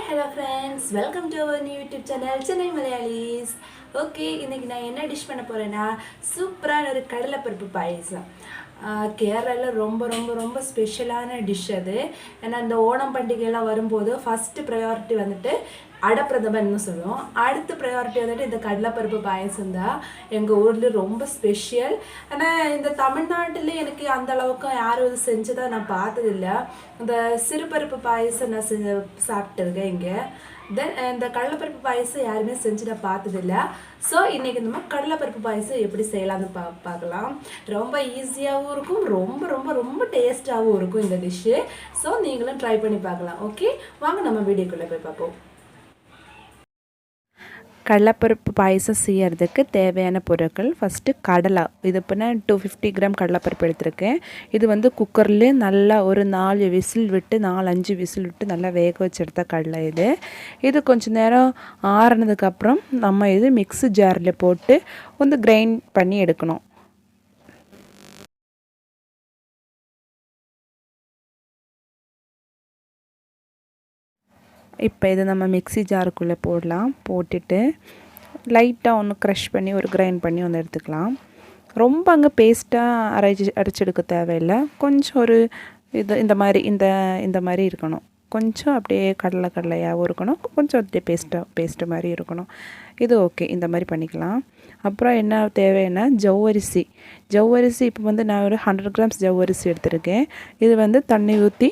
Hello friends, welcome to our new YouTube channel Chennai Malayalis. Okay, இன்னைக்கு நான் என்ன dish பண்ண போறேன்னா சூப்பரான ஒரு கடலைப்பருப்பு பாயசம். கேரளால ரொம்ப ரொம்ப ரொம்ப ஸ்பெஷலான டிஷ் அது. ஏன்னா இந்த ஓணம் பண்டிகை எல்லாம் வரும்போது ஃபர்ஸ்ட் ப்ரையாரிட்டி வந்துட்டு அடப்பிரதமன்னு சொல்லுவோம். அடுத்த ப்ரையாரிட்டி வந்துட்டு இந்த கடலைப்பருப்பு பாயசம் தான் எங்கள் ஊரில் ரொம்ப ஸ்பெஷல். ஆனால் இந்த தமிழ்நாட்டில் எனக்கு அந்த அளவுக்கு யாரும் இது செஞ்சதாக நான் பார்த்ததில்ல. இந்த சிறுபருப்பு பாயசம் நான் சாப்பிட்டுருக்கேன் இங்கே. தென் இந்த கடலைப்பருப்பு பாயசம் யாருமே செஞ்சு நான் பார்த்ததில்ல. ஸோ இன்றைக்கி நம்ம கடலைப்பருப்பு பாயசம் எப்படி செய்யலாம்னு பார்க்கலாம். ரொம்ப ஈஸியாகவும் இருக்கும், ரொம்ப ரொம்ப ரொம்ப டேஸ்ட்டாகவும் இருக்கும் இந்த டிஷ்ஷு. ஸோ நீங்களும் ட்ரை பண்ணி பார்க்கலாம். ஓகே, வாங்க நம்ம வீடியோக்குள்ளே போய் பார்ப்போம். கடலைப்பருப்பு பாயசம் செய்யறதுக்கு தேவையான பொருட்கள் ஃபஸ்ட்டு கடலை. இது இப்போ நான் 250 கிராம் கடலைப்பருப்பு எடுத்திருக்கேன். இது வந்து குக்கர்லேயே நல்லா ஒரு 4 விசில் விட்டு 4-5 விசில் விட்டு நல்லா வேக வச்சு எடுத்த கடலை இது. இது கொஞ்சம் நேரம் ஆறுனதுக்கப்புறம் நம்ம இது மிக்ஸி ஜாரில் போட்டு வந்து கிரைண்ட் பண்ணி எடுக்கணும். இப்போ இதை நம்ம மிக்ஸி ஜாருக்குள்ளே போட்டுட்டு லைட்டாக ஒன்று க்ரஷ் பண்ணி ஒரு கிரைண்ட் பண்ணி ஒன்று எடுத்துக்கலாம். ரொம்ப அங்கே பேஸ்ட்டாக அரைச்செடுக்க தேவையில்லை. கொஞ்சம் ஒரு இது இந்த மாதிரி இருக்கணும். கொஞ்சம் அப்படியே கடலையாகவும் இருக்கணும், கொஞ்சம் அப்படியே பேஸ்ட்டு மாதிரி இருக்கணும். இது ஓகே, இந்த மாதிரி பண்ணிக்கலாம். அப்புறம் என்ன தேவைன்னா ஜவ்வரிசி இப்போ வந்து நான் ஒரு 100 கிராம்ஸ் ஜவ்வரிசி எடுத்திருக்கேன். இது வந்து தண்ணி ஊற்றி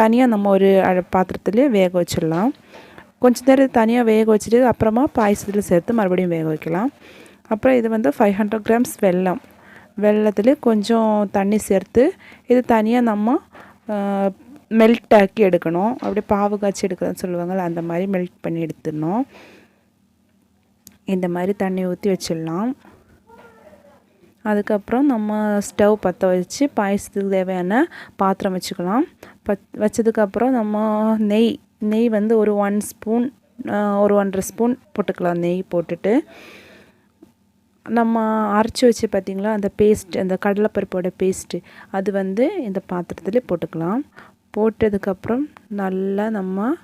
தனியாக நம்ம ஒரு பாத்திரத்துலேயே வேக வச்சிடலாம். கொஞ்சம் நேரம் தனியாக வேக வச்சுட்டு அப்புறமா பாயசத்தில் சேர்த்து மறுபடியும் வேக வைக்கலாம். அப்புறம் இது வந்து 500 கிராம்ஸ் வெல்லத்துலேயே கொஞ்சம் தண்ணி சேர்த்து இது தனியாக நம்ம மெல்ட் ஆக்கி எடுக்கணும். அப்படியே பாவு காய்ச்சி எடுக்கிறதுன்னு சொல்லுவாங்கள்ல, அந்த மாதிரி மெல்ட் பண்ணி எடுத்துடணும். இந்த மாதிரி தண்ணி ஊற்றி வச்சிடலாம். அதுக்கப்புறம் நம்ம ஸ்டவ் பற்ற வச்சு பாயசத்துக்கு தேவையான பாத்திரம் வச்சுக்கலாம். வச்சதுக்கப்புறம் நம்ம நெய் வந்து ஒரு 1 ஸ்பூன் ஒரு 1.5 ஸ்பூன் போட்டுக்கலாம். நெய் போட்டுட்டு நம்ம அரைச்சி வச்சு பார்த்திங்களா அந்த பேஸ்ட், அந்த கடலைப்பருப்போட பேஸ்ட்டு, அது வந்து இந்த பாத்திரத்தில் போட்டுக்கலாம். போட்டதுக்கப்புறம் நல்லா நம்ம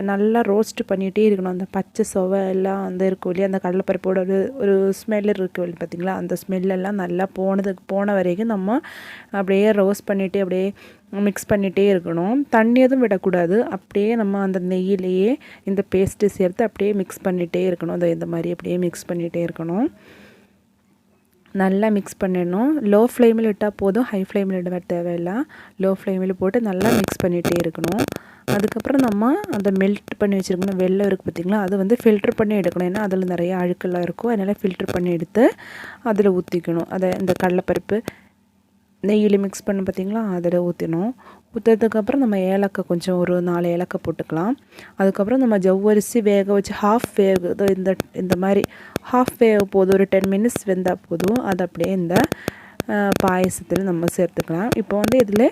நல்லா ரோஸ்ட் பண்ணிகிட்டே இருக்கணும். அந்த பச்சை சுவை எல்லாம் அந்த இருக்கும் இல்லையா, அந்த கடலைப்பருப்போட ஒரு ஸ்மெல் இருக்கும் இல்லை பார்த்திங்களா, அந்த ஸ்மெல்லெல்லாம் நல்லா போன வரைக்கும் நம்ம அப்படியே ரோஸ்ட் பண்ணிகிட்டே அப்படியே மிக்ஸ் பண்ணிகிட்டே இருக்கணும். தண்ணி எதுவும் விடக்கூடாது. அப்படியே நம்ம அந்த நெய்யிலேயே இந்த பேஸ்ட்டு சேர்த்து அப்படியே மிக்ஸ் பண்ணிகிட்டே இருக்கணும். அதை இந்த மாதிரி அப்படியே மிக்ஸ் பண்ணிகிட்டே இருக்கணும். நல்லா மிக்ஸ் பண்ணிடணும். லோ ஃப்ளேமில் இட்டால் போதும், ஹை ஃப்ளேமில் இட தேவையில்லை. லோ ஃப்ளேமில் போட்டு நல்லா மிக்ஸ் பண்ணிகிட்டே இருக்கணும். அதுக்கப்புறம் நம்ம அந்த மெல்ட் பண்ணி வச்சுருக்கணும் வெல்லம் இருக்குது பார்த்திங்களா, அது வந்து ஃபில்ட்ரு பண்ணி எடுக்கணும். ஏன்னா அதில் நிறைய அழுக்கெல்லாம் இருக்கும், அதனால் ஃபில்ட்ரு பண்ணி எடுத்து அதில் ஊற்றிக்கணும். அதை இந்த கடலைப்பருப்பு நெய்யில் மிக்ஸ் பண்ணி பார்த்திங்களா, அதில் ஊற்றணும். ஊற்றுறதுக்கப்புறம் நம்ம ஏலக்காய் கொஞ்சம் ஒரு 4 ஏலக்காய் போட்டுக்கலாம். அதுக்கப்புறம் நம்ம ஜவ்வரிசி வேக வச்சு ஹாஃப் வேக இந்த மாதிரி ஹாஃப் வேக போதும், ஒரு 10 மினிட்ஸ் வெந்தால் போதும். அது அப்படியே இந்த பாயசத்தில் நம்ம சேர்த்துக்கலாம். இப்போ வந்து இதில்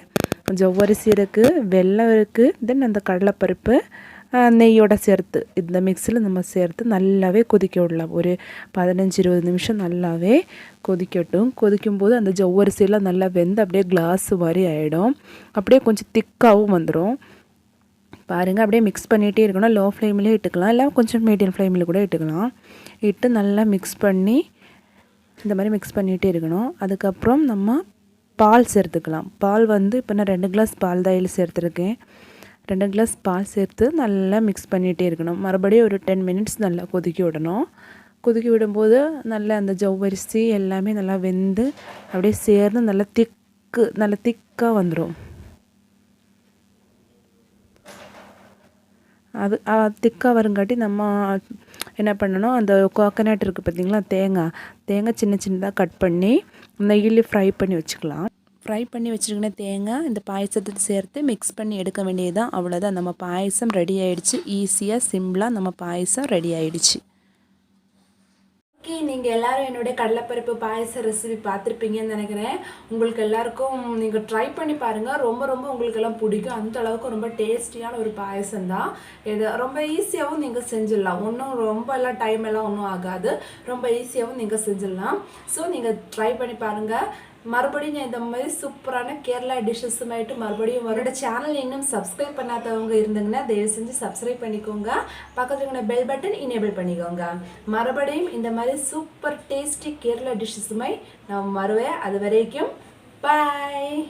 ஜவ்வரிசி இருக்குது, வெல்லம் இருக்குது, தென் அந்த கடலைப்பருப்பு நெய்யோட சேர்த்து இந்த மிக்ஸில் நம்ம சேர்த்து நல்லாவே கொதிக்க விடலாம். ஒரு 15-20 நிமிஷம் நல்லாவே கொதிக்கட்டும். கொதிக்கும்போது அந்த ஜவ்வரிசியெல்லாம் நல்லா வெந்து அப்படியே கிளாஸ் மாதிரி ஆகிடும். அப்படியே கொஞ்சம் திக்காகவும் வந்துடும். பாருங்கள், அப்படியே மிக்ஸ் பண்ணிகிட்டே இருக்கணும். லோ ஃப்ளேம்லேயே இட்டுக்கலாம், இல்லை கொஞ்சம் மீடியம் ஃப்ளேமில் கூட இட்டுக்கலாம். இட்டு நல்லா மிக்ஸ் பண்ணி இந்த மாதிரி மிக்ஸ் பண்ணிகிட்டே இருக்கணும். அதுக்கப்புறம் நம்ம பால் சேர்த்துக்கலாம். பால் வந்து இப்போ நான் 2 கிளாஸ் பால் தான் சேர்த்துருக்கேன். 2 கிளாஸ் பால் சேர்த்து நல்லா மிக்ஸ் பண்ணிகிட்டே இருக்கணும். மறுபடியும் ஒரு 10 மினிட்ஸ் நல்லா கொதிக்க விடணும். கொதிக்க விடும்போது நல்லா அந்த ஜவ்வரிசி எல்லாமே நல்லா வெந்து அப்படியே சேர்ந்து நல்லா திக்காக வந்துடும். அது திக்காக வருங்காட்டி நம்ம என்ன பண்ணணும், அந்த கோகனட் இருக்குது பார்த்திங்களா, தேங்காய் சின்ன சின்னதாக கட் பண்ணி நெய்யில் ஃப்ரை பண்ணி வச்சுக்கலாம். ஃப்ரை பண்ணி வச்சுருக்கின தேங்காய் இந்த பாயசத்தை சேர்த்து மிக்ஸ் பண்ணி எடுக்க வேண்டியது தான். அவ்வளோதான், நம்ம பாயசம் ரெடி ஆகிடுச்சு. ஈஸியாக சிம்பிளாக நம்ம பாயசம் ரெடி ஆகிடுச்சு. ஓகே, நீங்கள் எல்லோரும் என்னுடைய கடலைப்பருப்பு பாயச ரெசிபி பார்த்துருப்பீங்கன்னு நினைக்கிறேன். உங்களுக்கு எல்லாருக்கும் நீங்கள் ட்ரை பண்ணி பாருங்கள். ரொம்ப ரொம்ப உங்களுக்கெல்லாம் பிடிக்கும். அந்த அளவுக்கு ரொம்ப டேஸ்டியான ஒரு பாயசம் தான் இது. ரொம்ப ஈஸியாகவும் நீங்கள் செஞ்சிடலாம். ஒன்றும் ரொம்ப எல்லாம் டைம் எல்லாம் ஒன்றும் ஆகாது. ரொம்ப ஈஸியாகவும் நீங்கள் செஞ்சிடலாம். ஸோ நீங்கள் ட்ரை பண்ணி பாருங்கள். மறுபடியும் நான் இந்த மாதிரி சூப்பரான கேரளா டிஷ்ஷஸுமாயிட்டு மறுபடியும் அவரோட சேனல் இன்னும் சப்ஸ்கிரைப் பண்ணாதவங்க இருந்தீங்கன்னா தயவு செஞ்சு சப்ஸ்கிரைப் பண்ணிக்கோங்க. பக்கத்தில் இருக்கிற பெல் பட்டன் எனேபிள் பண்ணிக்கோங்க. மறுபடியும் இந்த மாதிரி சூப்பர் டேஸ்டி கேரளா டிஷ்ஷஸுமாய் நான் வருவேன். அது வரைக்கும் பாய்.